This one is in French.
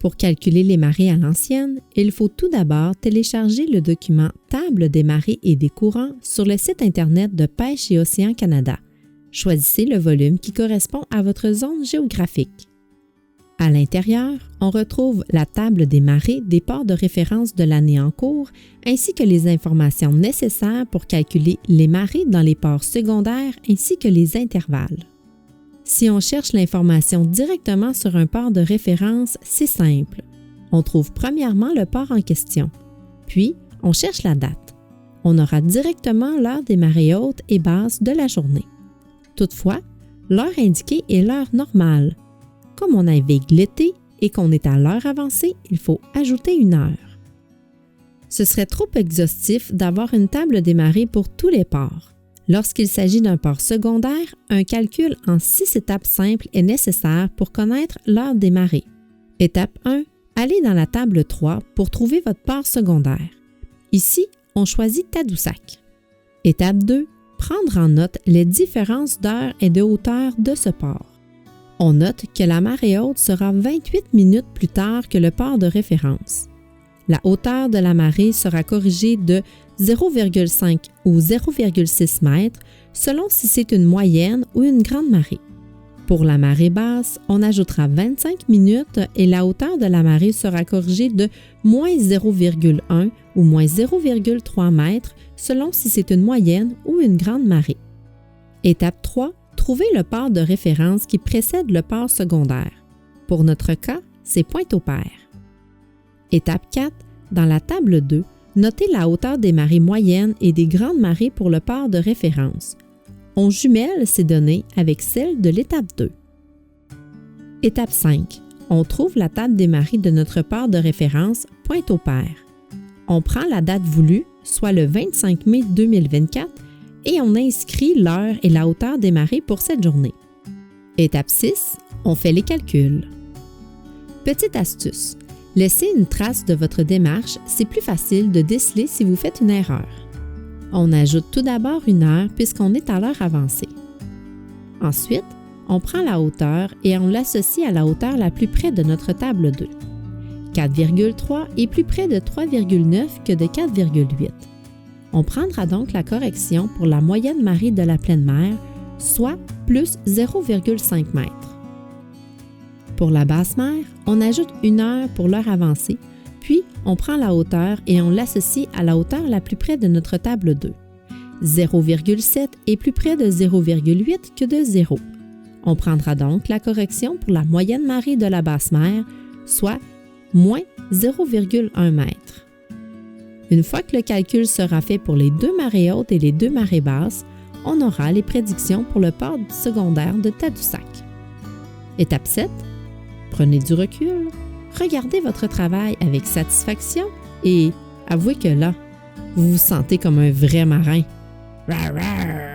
Pour calculer les marées à l'ancienne, il faut tout d'abord télécharger le document Table des marées et des courants sur le site Internet de Pêche et Océans Canada. Choisissez le volume qui correspond à votre zone géographique. À l'intérieur, on retrouve la table des marées des ports de référence de l'année en cours, ainsi que les informations nécessaires pour calculer les marées dans les ports secondaires ainsi que les intervalles. Si on cherche l'information directement sur un port de référence, c'est simple. On trouve premièrement le port en question, puis on cherche la date. On aura directement l'heure des marées hautes et basses de la journée. Toutefois, l'heure indiquée est l'heure normale. Comme on navigue l'été et qu'on est à l'heure avancée, il faut ajouter une heure. Ce serait trop exhaustif d'avoir une table des marées pour tous les ports. Lorsqu'il s'agit d'un port secondaire, un calcul en 6 étapes simples est nécessaire pour connaître l'heure des marées. Étape 1. Allez dans la table 3 pour trouver votre port secondaire. Ici, on choisit Tadoussac. Étape 2. Prendre en note les différences d'heure et de hauteur de ce port. On note que la marée haute sera 28 minutes plus tard que le port de référence. La hauteur de la marée sera corrigée de 0,5 ou 0,6 mètres selon si c'est une moyenne ou une grande marée. Pour la marée basse, on ajoutera 25 minutes et la hauteur de la marée sera corrigée de moins 0,1 ou moins 0,3 mètres selon si c'est une moyenne ou une grande marée. Étape 3. Trouvez le port de référence qui précède le port secondaire. Pour notre cas, c'est Pointe-au-Père. Étape 4. Dans la table 2, notez la hauteur des marées moyennes et des grandes marées pour le port de référence. On jumelle ces données avec celles de l'étape 2. Étape 5. On trouve la table des marées de notre port de référence Pointe-au-Père. On prend la date voulue, soit le 25 mai 2024, et on inscrit l'heure et la hauteur des marées pour cette journée. Étape 6. On fait les calculs. Petite astuce. Laissez une trace de votre démarche, c'est plus facile de déceler si vous faites une erreur. On ajoute tout d'abord une heure puisqu'on est à l'heure avancée. Ensuite, on prend la hauteur et on l'associe à la hauteur la plus près de notre table 2. 4,3 est plus près de 3,9 que de 4,8. On prendra donc la correction pour la moyenne marée de la pleine mer, soit plus 0,5 m. Pour la basse mer, on ajoute une heure pour l'heure avancée, puis on prend la hauteur et on l'associe à la hauteur la plus près de notre table 2. 0,7 est plus près de 0,8 que de 0. On prendra donc la correction pour la moyenne marée de la basse mer, soit moins 0,1 m. Une fois que le calcul sera fait pour les 2 marées hautes et les 2 marées basses, on aura les prédictions pour le port secondaire de Tadoussac. Étape 7. Prenez du recul, regardez votre travail avec satisfaction et avouez que là, vous vous sentez comme un vrai marin. Rar, rar.